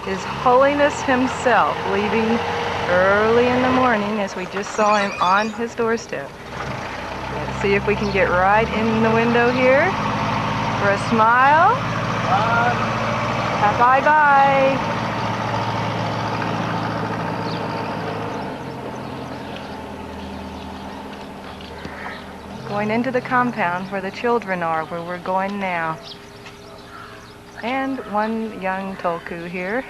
His Holiness himself leaving early in the morning, as we just saw him on his doorstep. Let's see if we can get right in the window here for a smile. Bye-bye. Going into the compound where the children are, where we're going now. And one young tulku here.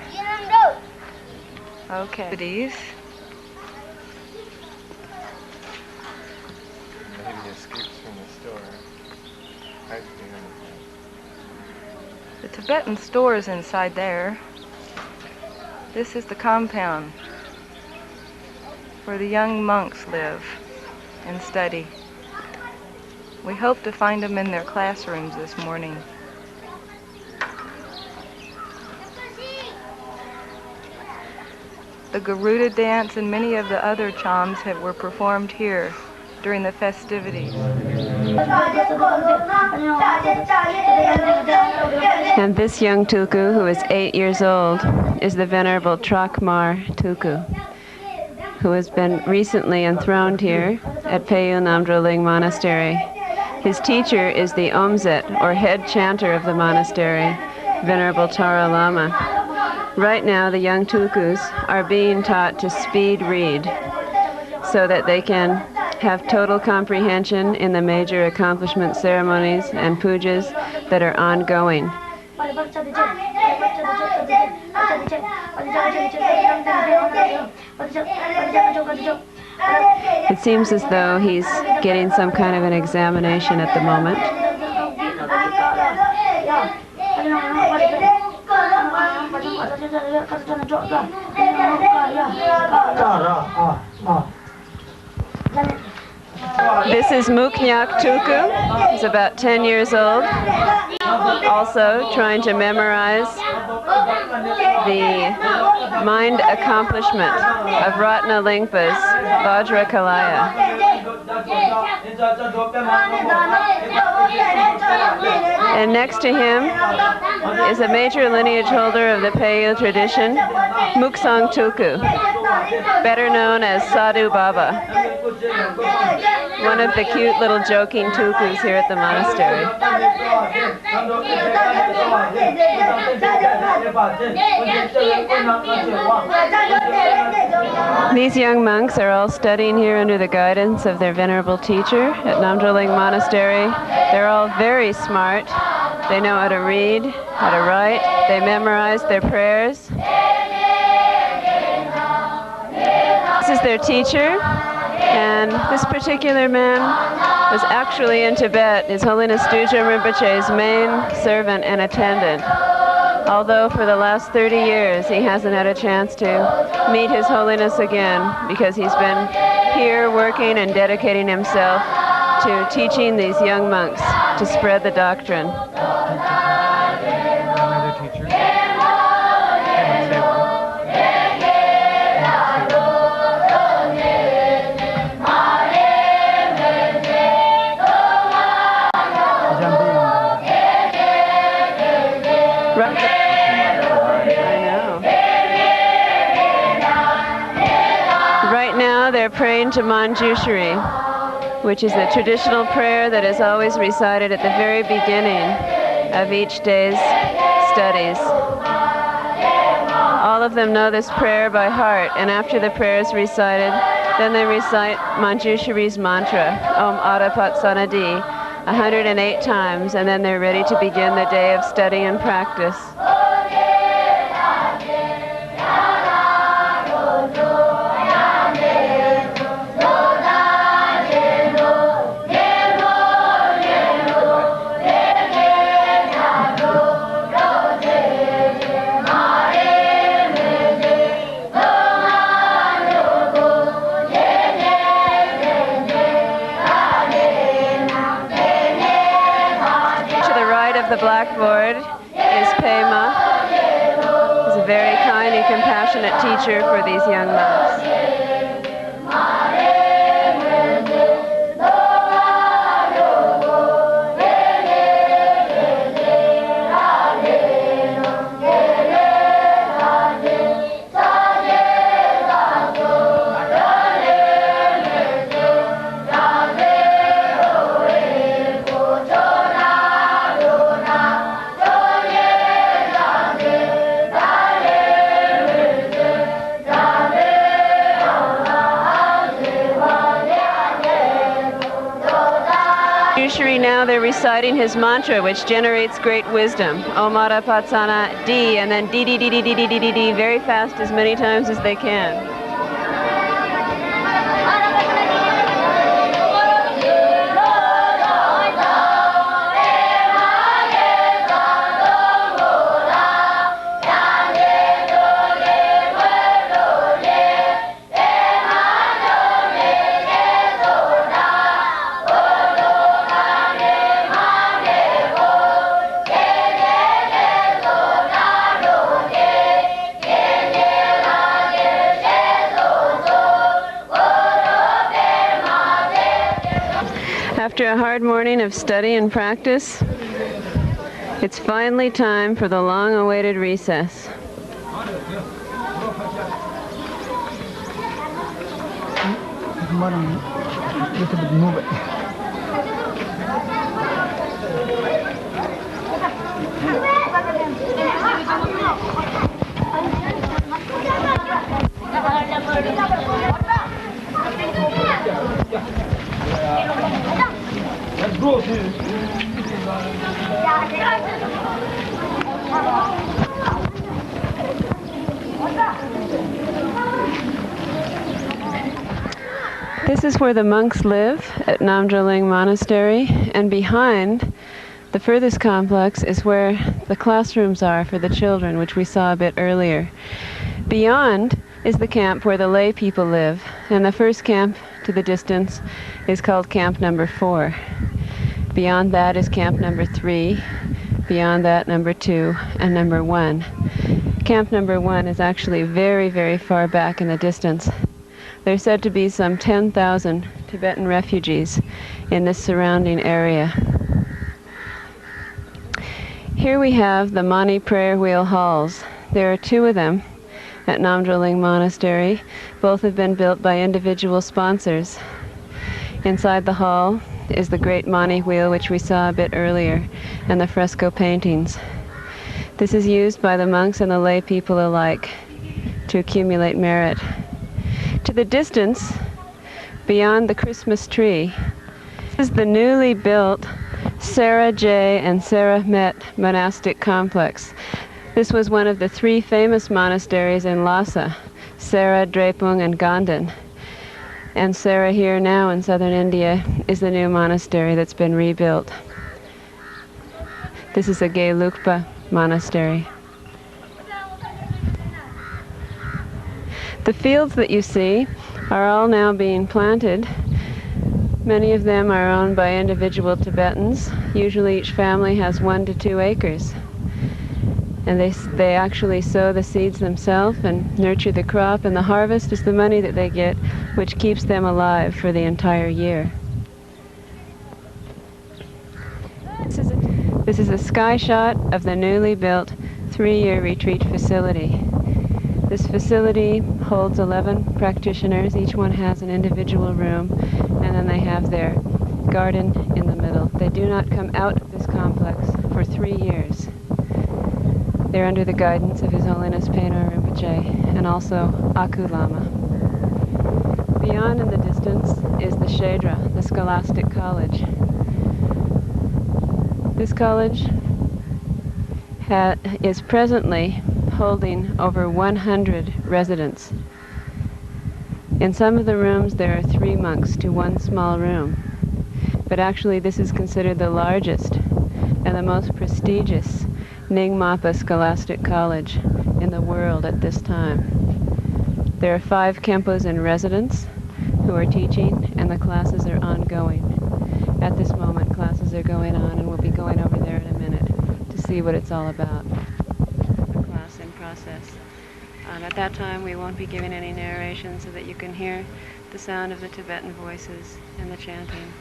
Okay. Maybe escapes from the store. The Tibetan store is inside there. This is the compound where the young monks live and study. We hope to find them in their classrooms this morning. The Garuda dance and many of the other chams were performed here during the festivities. And this young tulku, who is 8 years old, is the Venerable Trakmar tulku, who has been recently enthroned here at Peyu Namdroling Monastery. His teacher is the Omzet, or head chanter of the monastery, Venerable Tara Lama. Right now, the young tulkus are being taught to speed read so that they can have total comprehension in the major accomplishment ceremonies and pujas that are ongoing. It seems as though he's getting some kind of an examination at the moment. This is Muknyak Tulku. He's about 10 years old, also trying to memorize the mind accomplishment of Ratna Lingpa's Vajrakalaya. And next to him is a major lineage holder of the Peyu tradition, Muksang Tulku, better known as Sadhu Baba, one of the cute little joking tulkus here at the monastery. These young monks are all studying here under the guidance of their venerable teacher at Namdroling Monastery. They're all very smart. They know how to read, how to write. They memorize their prayers. This is their teacher. And this particular man was actually in Tibet, His Holiness Dujam Rinpoche's main servant and attendant. Although for the last 30 years he hasn't had a chance to meet His Holiness again because he's been here working and dedicating himself to teaching these young monks to spread the doctrine. Another teacher. They're praying to Manjushri, which is the traditional prayer that is always recited at the very beginning of each day's studies. All of them know this prayer by heart, and after the prayer is recited, then they recite Manjushri's mantra, Om Adapat Sanadi, 108 times, and then they're ready to begin the day of study and practice. The blackboard is Pema. He's a very kind and compassionate teacher for these young monks. usually now they're reciting his mantra, which generates great wisdom. Omara Patsana D, and then D, D, D, D, D, D, D, D, D, very fast as many times as they can. After a hard morning of study and practice, it's finally time for the long-awaited recess. Move it. Let's go. This is where the monks live at Namdroling Monastery, and behind the furthest complex is where the classrooms are for the children, which we saw a bit earlier. Beyond is the camp where the lay people live, and the first camp to the distance is called camp number 4. Beyond that is camp number 3, beyond that number 2, and number 1. Camp number 1 is actually very, very far back in the distance. There's said to be some 10,000 Tibetan refugees in this surrounding area. Here we have the Mani prayer wheel halls. There are 2 of them at Namdroling Monastery. Both have been built by individual sponsors. Inside the hall is the great Mani wheel, which we saw a bit earlier, and the fresco paintings. This is used by the monks and the lay people alike to accumulate merit. To the distance, beyond the Christmas tree, is the newly built Sarah J. and Sarah Met monastic complex. This was one of the 3 famous monasteries in Lhasa, Sarah, Drepung, and Ganden. And Sarah here now in southern India is the new monastery that's been rebuilt. This is a Gelugpa monastery. The fields that you see are all now being planted. Many of them are owned by individual Tibetans. Usually each family has 1 to 2 acres. And they actually sow the seeds themselves and nurture the crop, and the harvest is the money that they get, which keeps them alive for the entire year. This is a sky shot of the newly built 3-year retreat facility. This facility holds 11 practitioners. Each one has an individual room, and then they have their garden in the middle. They do not come out of this complex for 3 years. They're under the guidance of His Holiness Penor Rinpoche and also Aku Lama. Beyond in the distance is the Shedra, the Scholastic College. This college is presently holding over 100 residents. In some of the rooms there are 3 monks to 1 small room, but actually this is considered the largest and the most prestigious Nyingmapa Scholastic College in the world at this time. There are 5 Khenpos in residence who are teaching, and the classes are ongoing. At this moment, classes are going on, and we'll be going over there in a minute to see what it's all about. A class in process. At that time, we won't be giving any narration so that you can hear the sound of the Tibetan voices and the chanting.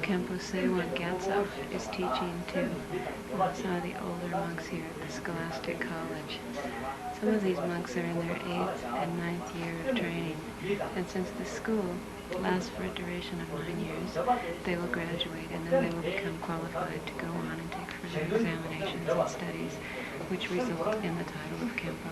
Khenpo Sewa Gyatso is teaching to some of the older monks here at the Scholastic College. Some of these monks are in their 8th and 9th year of training, and since the school lasts for a duration of 9 years, they will graduate and then they will become qualified to go on and take further examinations and studies, which result in the title of Khenpo.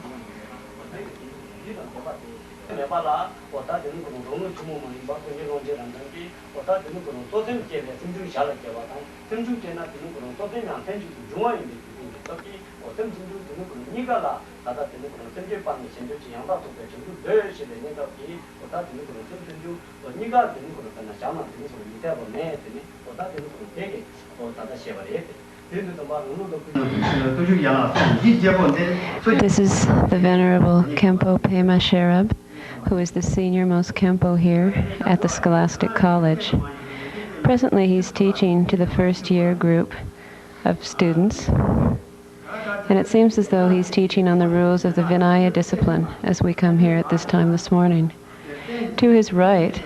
This is the Venerable Khenpo Pema Sherab, who is the senior-most Khenpo here at the Scholastic College. Presently he's teaching to the first-year group of students, and it seems as though he's teaching on the rules of the Vinaya discipline as we come here at this time this morning. To his right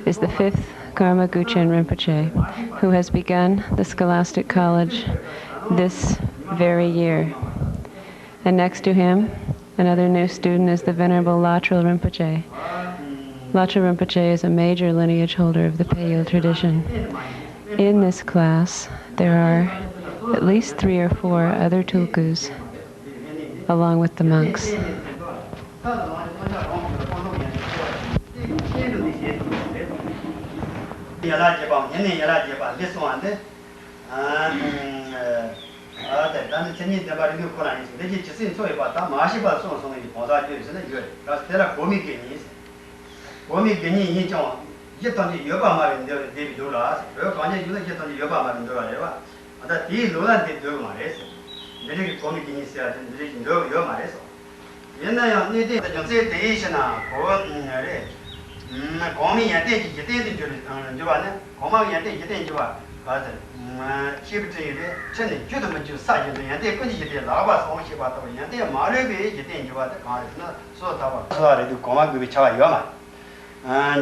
is the 5th Karma Guchen Rinpoche, who has begun the Scholastic College this very year. And next to him, another new student is the Venerable Latrul Rinpoche. Latrul Rinpoche is a major lineage holder of the Payul tradition. In this class, there are at least 3 or 4 other tulkus, along with the monks.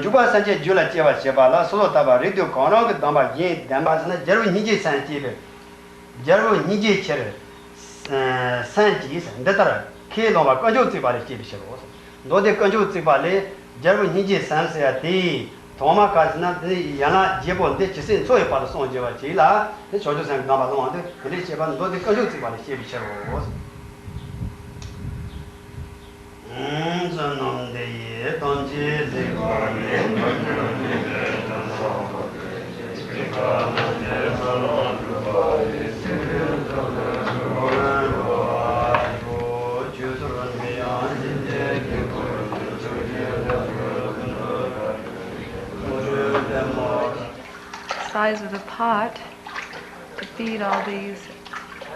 Juba Sanje Jula Jeva Jebala, Solo Taba, Radio Kono, Damba Yin, Dambasana, Jeru Niji Sanjibe, Jeru Niji Cher, Sanjis, and Detara, Kiloma, Kanjo Tibali Jibishos. No de Kanjo Tibali, Jeru Niji Sansia, Toma Kazna, Yana Jebon, de Chisin, Soy Palason Jeva Chila, the Chojas and Namadon, the Lichevan, no de Kanjo Tibali Jibishos. Size of the pot to feed all these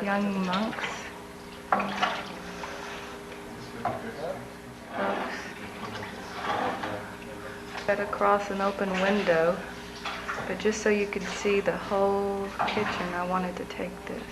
young monks. Got across an open window, but just so you could see the whole kitchen, I wanted to take this.